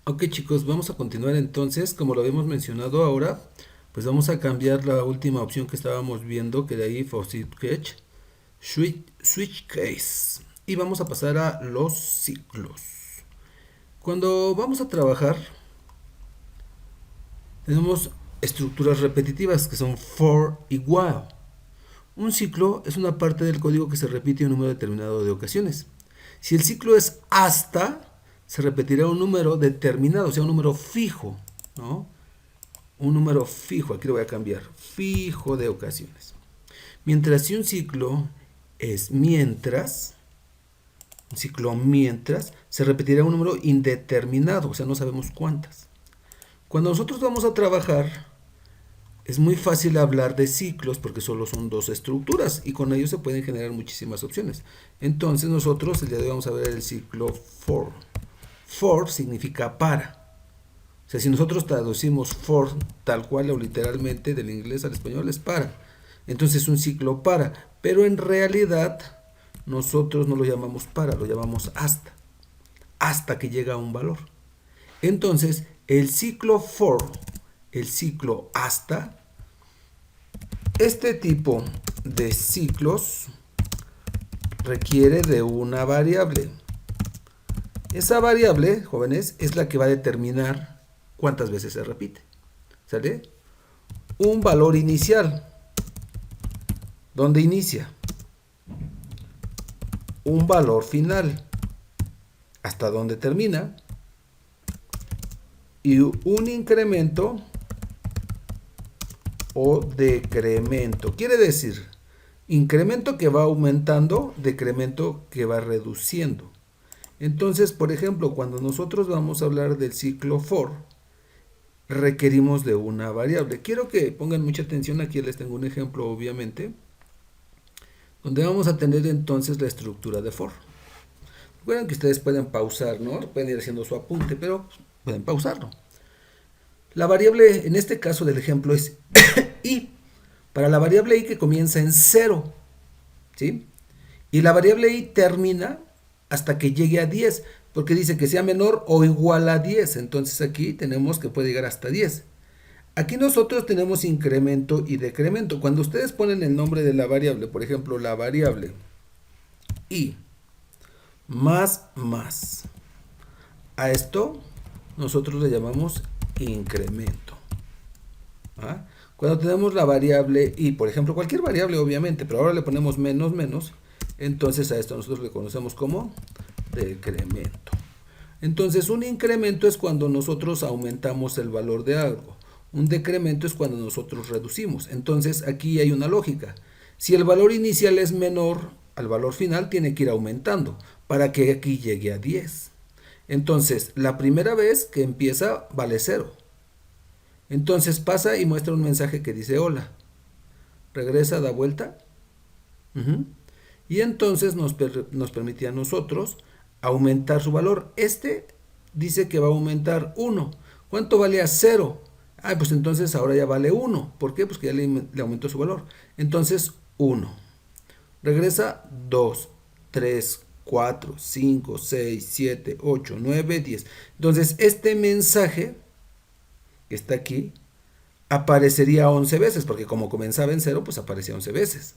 Ok chicos, vamos a continuar entonces, como lo habíamos mencionado ahora, pues vamos a cambiar la última opción que estábamos viendo, que de ahí Faucet Catch, Switch Case, y vamos a pasar a los ciclos. Cuando vamos a trabajar, tenemos estructuras repetitivas que son for y while. Un ciclo es una parte del código que se repite un número determinado de ocasiones. Si el ciclo es hasta, se repetirá un número determinado, o sea, un número fijo, ¿no? Un número fijo, aquí lo voy a cambiar, fijo de ocasiones. Mientras si un ciclo es mientras, un ciclo mientras, se repetirá un número indeterminado, o sea, no sabemos cuántas. Cuando nosotros vamos a trabajar, es muy fácil hablar de ciclos porque solo son dos estructuras y con ellos se pueden generar muchísimas opciones. Entonces nosotros el día de hoy vamos a ver el ciclo for. For significa para. O sea, si nosotros traducimos for tal cual o literalmente del inglés al español es para. Entonces es un ciclo para. Pero en realidad nosotros no lo llamamos para, lo llamamos hasta. Hasta que llega a un valor. Entonces el ciclo for, el ciclo hasta, este tipo de ciclos requiere de una variable. Esa variable, jóvenes, es la que va a determinar cuántas veces se repite. ¿Sale? Un valor inicial. ¿Dónde inicia? Un valor final. ¿Hasta dónde termina? Y un incremento o decremento. Quiere decir, incremento que va aumentando, decremento que va reduciendo. Entonces, por ejemplo, cuando nosotros vamos a hablar del ciclo for, requerimos de una variable. Quiero que pongan mucha atención, aquí les tengo un ejemplo, obviamente, donde vamos a tener entonces la estructura de for. Recuerden que ustedes pueden pausar, ¿no? Pueden ir haciendo su apunte, pero pueden pausarlo. La variable, en este caso del ejemplo, es i. Para la variable i que comienza en 0, ¿sí? Y la variable i termina hasta que llegue a 10, porque dice que sea menor o igual a 10. Entonces aquí tenemos que puede llegar hasta 10. Aquí nosotros tenemos incremento y decremento. Cuando ustedes ponen el nombre de la variable, por ejemplo, la variable i más, a esto nosotros le llamamos incremento. ¿Ah? Cuando tenemos la variable i, por ejemplo, cualquier variable obviamente, pero ahora le ponemos menos, entonces a esto nosotros le conocemos como decremento. Entonces un incremento es cuando nosotros aumentamos el valor de algo. Un decremento es cuando nosotros reducimos. Entonces aquí hay una lógica. Si el valor inicial es menor al valor final, tiene que ir aumentando para que aquí llegue a 10. Entonces la primera vez que empieza vale 0. Entonces pasa y muestra un mensaje que dice hola. Regresa, da vuelta. Y entonces nos permite a nosotros aumentar su valor. Este dice que va a aumentar 1. ¿Cuánto valía 0? Ah, pues entonces ahora ya vale 1. ¿Por qué? Pues que ya le aumentó su valor. Entonces 1. Regresa 2, 3, 4, 5, 6, 7, 8, 9, 10. Entonces este mensaje que está aquí aparecería 11 veces, porque como comenzaba en 0, pues aparecía 11 veces.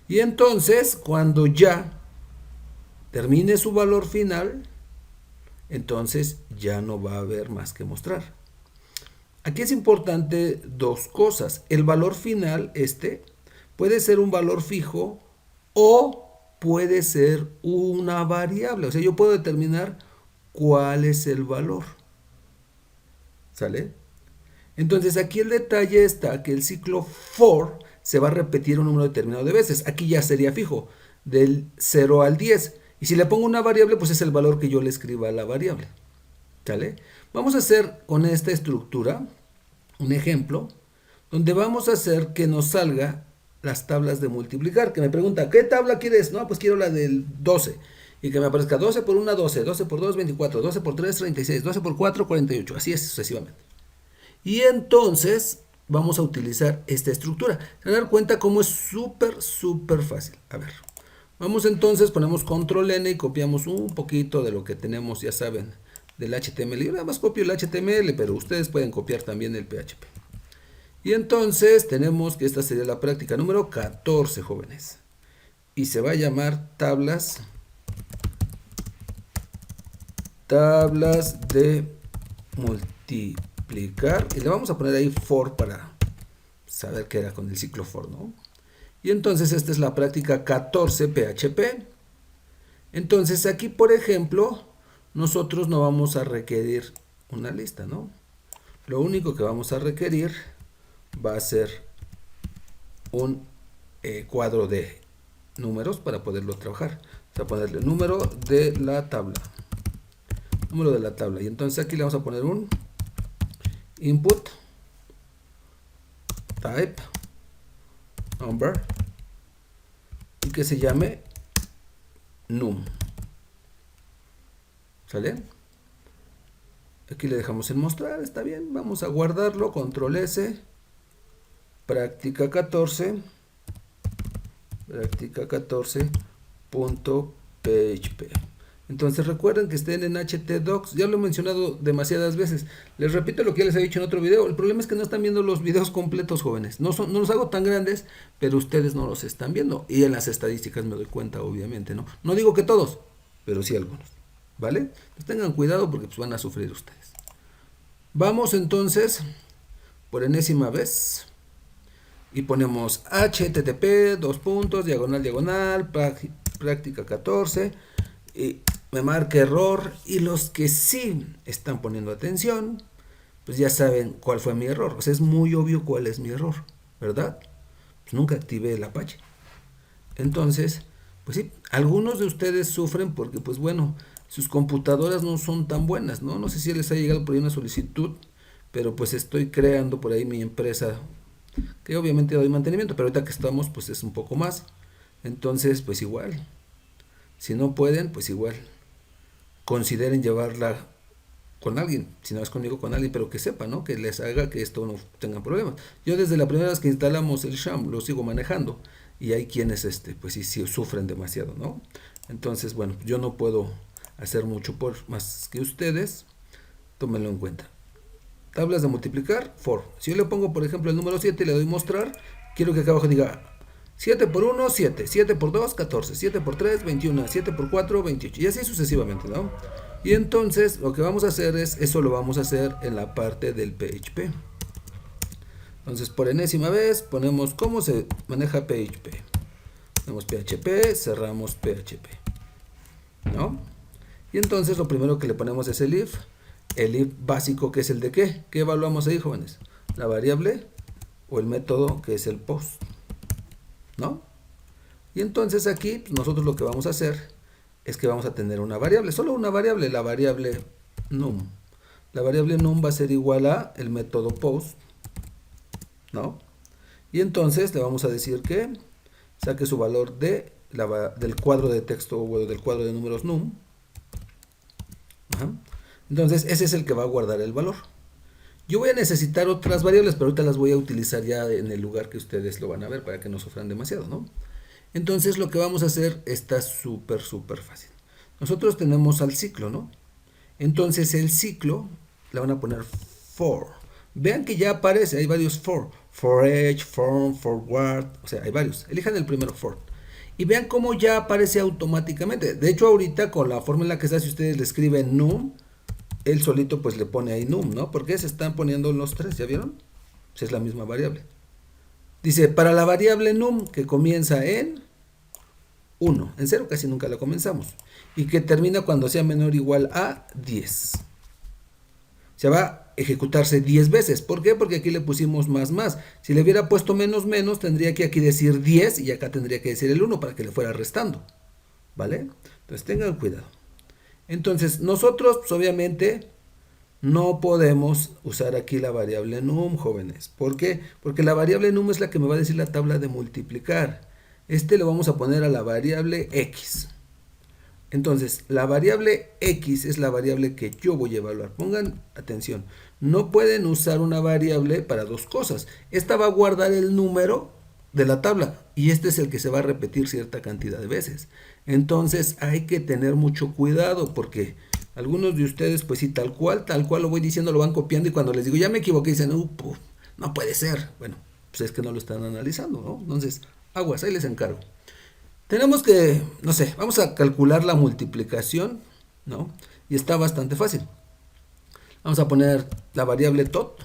Y entonces, cuando ya termine su valor final, entonces ya no va a haber más que mostrar. Aquí es importante dos cosas. El valor final, puede ser un valor fijo o puede ser una variable. O sea, yo puedo determinar cuál es el valor. ¿Sale? Entonces aquí el detalle está que el ciclo for se va a repetir un número determinado de veces. Aquí ya sería fijo, del 0 al 10. Y si le pongo una variable, pues es el valor que yo le escriba a la variable. ¿Sale? Vamos a hacer con esta estructura un ejemplo donde vamos a hacer que nos salga las tablas de multiplicar. Que me pregunta, ¿qué tabla quieres? No, pues quiero la del 12. Y que me aparezca 12 por 1, 12, 12 por 2, 24, 12 por 3, 36, 12 por 4, 48. Así es sucesivamente. Y entonces vamos a utilizar esta estructura. Se van a dar cuenta cómo es súper fácil. A ver, vamos entonces, ponemos control N y copiamos un poquito de lo que tenemos, ya saben, del HTML. Yo nada más copio el HTML, pero ustedes pueden copiar también el PHP. Y entonces tenemos que esta sería la práctica número 14, jóvenes. Y se va a llamar tablas de multiplicar. Y le vamos a poner ahí for para saber qué era con el ciclo for, ¿no? Y entonces esta es la práctica 14 PHP. Entonces aquí, por ejemplo, nosotros no vamos a requerir una lista, ¿no? Lo único que vamos a requerir va a ser un cuadro de números para poderlo trabajar. Vamos a ponerle número de la tabla. Número de la tabla. Y entonces aquí le vamos a poner un input type number y que se llame num. ¿Sale? Aquí le dejamos en mostrar, está bien, vamos a guardarlo, control S, práctica 14, práctica14.php. Entonces recuerden que estén en htdocs, ya lo he mencionado demasiadas veces, les repito lo que ya les he dicho en otro video, el problema es que no están viendo los videos completos, jóvenes, no los hago tan grandes, pero ustedes no los están viendo, y en las estadísticas me doy cuenta, obviamente, no digo que todos, pero sí algunos, ¿vale? Pues tengan cuidado porque pues van a sufrir ustedes. Vamos entonces, por enésima vez, y ponemos http, diagonal, práctica 14, y me marca error, y los que sí están poniendo atención, pues ya saben cuál fue mi error. O sea, es muy obvio cuál es mi error, ¿verdad? Pues nunca activé el Apache. Entonces, pues sí, algunos de ustedes sufren porque, pues bueno, sus computadoras no son tan buenas, ¿no? No sé si les ha llegado por ahí una solicitud, pero pues estoy creando por ahí mi empresa, que obviamente doy mantenimiento, pero ahorita que estamos, pues es un poco más. Entonces, pues igual, si no pueden, pues igual, consideren llevarla con alguien, si no es conmigo, con alguien, pero que sepa, ¿no? Que les haga que esto no tenga problemas. Yo desde la primera vez que instalamos el sham lo sigo manejando y hay quienes, pues sí sufren demasiado, ¿no? Entonces, bueno, yo no puedo hacer mucho por más que ustedes, tómenlo en cuenta. Tablas de multiplicar, for. Si yo le pongo, por ejemplo, el número 7 y le doy mostrar, quiero que acá abajo diga 7 por 1, 7, 7 por 2, 14, 7 por 3, 21, 7 por 4, 28, y así sucesivamente, ¿no? Y entonces lo que vamos a hacer es, eso lo vamos a hacer en la parte del PHP. Entonces por enésima vez ponemos cómo se maneja PHP. Ponemos PHP, cerramos PHP, ¿no? Y entonces lo primero que le ponemos es el if básico, que es el de qué. ¿Qué evaluamos ahí, jóvenes? La variable o el método, que es el post, ¿no? Y entonces aquí pues nosotros lo que vamos a hacer es que vamos a tener una variable, solo una variable, la variable num. La variable num va a ser igual a el método post, ¿no? Y entonces le vamos a decir que saque su valor del cuadro de texto o del cuadro de números num. Ajá. Entonces ese es el que va a guardar el valor. Yo voy a necesitar otras variables, pero ahorita las voy a utilizar ya en el lugar que ustedes lo van a ver para que no sufran demasiado, ¿no? Entonces lo que vamos a hacer está súper fácil. Nosotros tenemos al ciclo, ¿no? Entonces el ciclo le van a poner for. Vean que ya aparece, hay varios for. For each, from, forward, o sea, hay varios. Elijan el primero, for. Y vean cómo ya aparece automáticamente. De hecho, ahorita con la forma en la que está, si ustedes le escriben num, él solito pues le pone ahí num, ¿no? Porque se están poniendo los tres, ¿ya vieron? Pues es la misma variable. Dice, para la variable num que comienza en 1, en 0 casi nunca la comenzamos, y que termina cuando sea menor o igual a 10. Se va a ejecutarse 10 veces. ¿Por qué? Porque aquí le pusimos más. Si le hubiera puesto menos, tendría que aquí decir 10 y acá tendría que decir el 1 para que le fuera restando. ¿Vale? Entonces tengan cuidado. Entonces nosotros pues, obviamente no podemos usar aquí la variable num, jóvenes. ¿Por qué? Porque la variable num es la que me va a decir la tabla de multiplicar. Le vamos a poner a la variable x. Entonces, la variable x es la variable que yo voy a evaluar. Pongan atención. No pueden usar una variable para dos cosas. Esta va a guardar el número de la tabla y este es el que se va a repetir cierta cantidad de veces. Entonces, hay que tener mucho cuidado porque Algunos de ustedes, pues sí, tal cual lo voy diciendo, lo van copiando y cuando les digo, ya me equivoqué, dicen, no puede ser. Bueno, pues es que no lo están analizando, ¿no? Entonces, aguas, ahí les encargo. Tenemos que, no sé, vamos a calcular la multiplicación, ¿no? Y está bastante fácil. Vamos a poner la variable tot.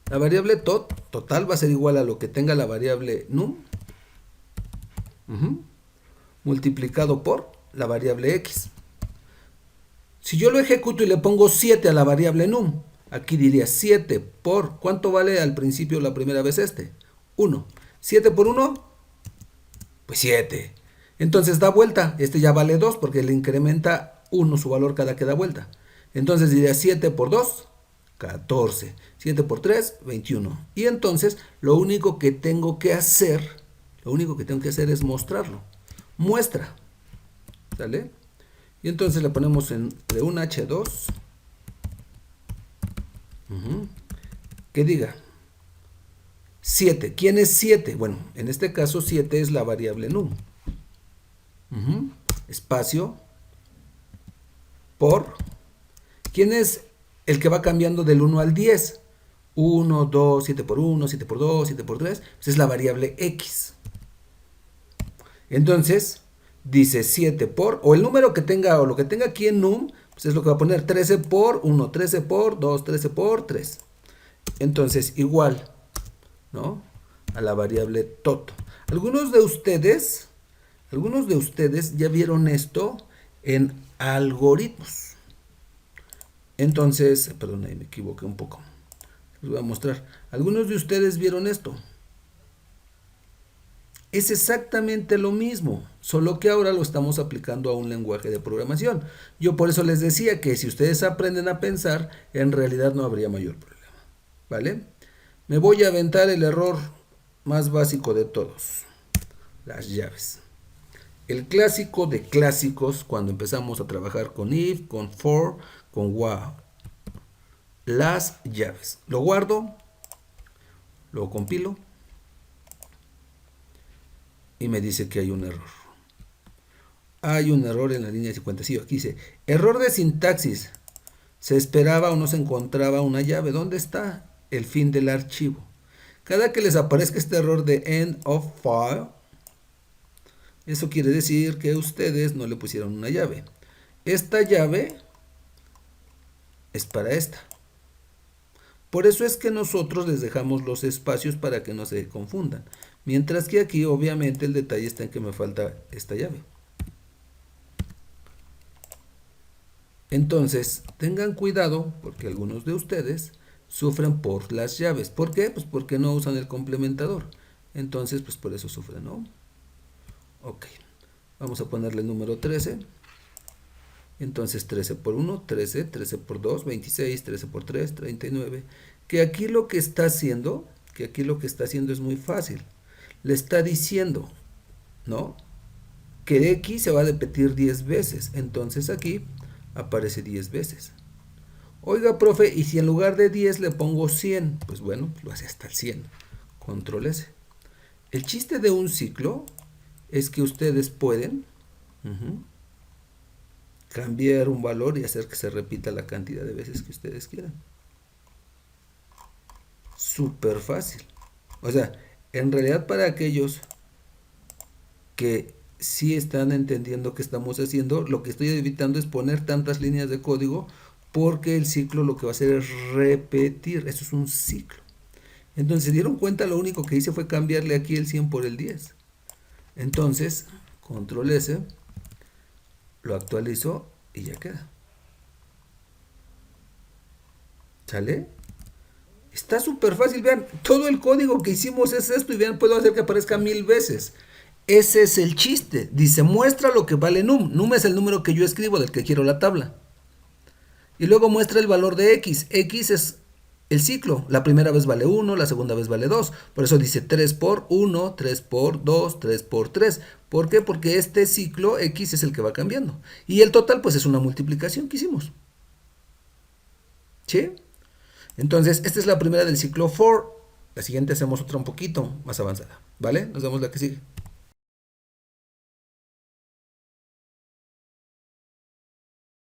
La variable tot total va a ser igual a lo que tenga la variable num, multiplicado por la variable x. Si yo lo ejecuto y le pongo 7 a la variable num, aquí diría 7 por, ¿cuánto vale al principio la primera vez este? 1. 7 por 1, pues 7. Entonces da vuelta, este ya vale 2 porque le incrementa 1 su valor cada que da vuelta. Entonces diría 7 por 2, 14. 7 por 3, 21. Y entonces lo único que tengo que hacer es mostrarlo. Muestra. ¿Sale? Y entonces le ponemos entre un H2 que diga 7. ¿Quién es 7? Bueno, en este caso 7 es la variable num. Espacio por. ¿Quién es el que va cambiando del 1 al 10? 1, 2, 7 por 1, 7 por 2, 7 por 3. Pues es la variable x. Entonces, dice 7 por, o el número que tenga, o lo que tenga aquí en num, pues es lo que va a poner 13 por 1, 13 por 2, 13 por 3. Entonces, igual, ¿no? A la variable tot. Algunos de ustedes ya vieron esto en algoritmos. Entonces, perdón, ahí me equivoqué un poco. Les voy a mostrar. Algunos de ustedes vieron esto. Es exactamente lo mismo, solo que ahora lo estamos aplicando a un lenguaje de programación. Yo por eso les decía que si ustedes aprenden a pensar, en realidad no habría mayor problema. ¿Vale? Me voy a aventar el error más básico de todos. Las llaves. El clásico de clásicos cuando empezamos a trabajar con if, con for, con while. Las llaves. Lo guardo, lo compilo y me dice que hay un error. Hay un error en la línea 50. Sí, aquí dice, error de sintaxis. Se esperaba o no se encontraba una llave. ¿Dónde está el fin del archivo? Cada que les aparezca este error de end of file, eso quiere decir que ustedes no le pusieron una llave. Esta llave es para esta. Por eso es que nosotros les dejamos los espacios para que no se confundan. Mientras que aquí obviamente el detalle está en que me falta esta llave. Entonces, tengan cuidado porque algunos de ustedes sufren por las llaves. ¿Por qué? Pues porque no usan el complementador. Entonces, pues por eso sufren, ¿no? Ok. Vamos a ponerle el número 13. Entonces 13 por 1, 13, 13 por 2, 26, 13 por 3, 39. Que aquí lo que está haciendo es muy fácil. Le está diciendo, ¿no? Que x se va a repetir 10 veces. Entonces aquí aparece 10 veces. Oiga, profe, ¿y si en lugar de 10 le pongo 100? Pues bueno, lo hace hasta el 100. Control S. El chiste de un ciclo es que ustedes pueden cambiar un valor y hacer que se repita la cantidad de veces que ustedes quieran. Súper fácil. O sea, en realidad para aquellos que sí están entendiendo qué estamos haciendo, lo que estoy evitando es poner tantas líneas de código porque el ciclo lo que va a hacer es repetir. Eso es un ciclo. Entonces, ¿se dieron cuenta? Lo único que hice fue cambiarle aquí el 100 por el 10. Entonces, control S, lo actualizo y ya queda. ¿Sale? Está súper fácil, vean, todo el código que hicimos es esto y vean, puedo hacer que aparezca 1000 veces. Ese es el chiste. Dice, muestra lo que vale num. Num es el número que yo escribo del que quiero la tabla. Y luego muestra el valor de x. X es el ciclo. La primera vez vale 1, la segunda vez vale 2. Por eso dice 3 por 1, 3 por 2, 3 por 3. ¿Por qué? Porque este ciclo x es el que va cambiando. Y el total pues es una multiplicación que hicimos. ¿Sí? Entonces, esta es la primera del ciclo for. La siguiente hacemos otra un poquito más avanzada. ¿Vale? Nos vemos la que sigue.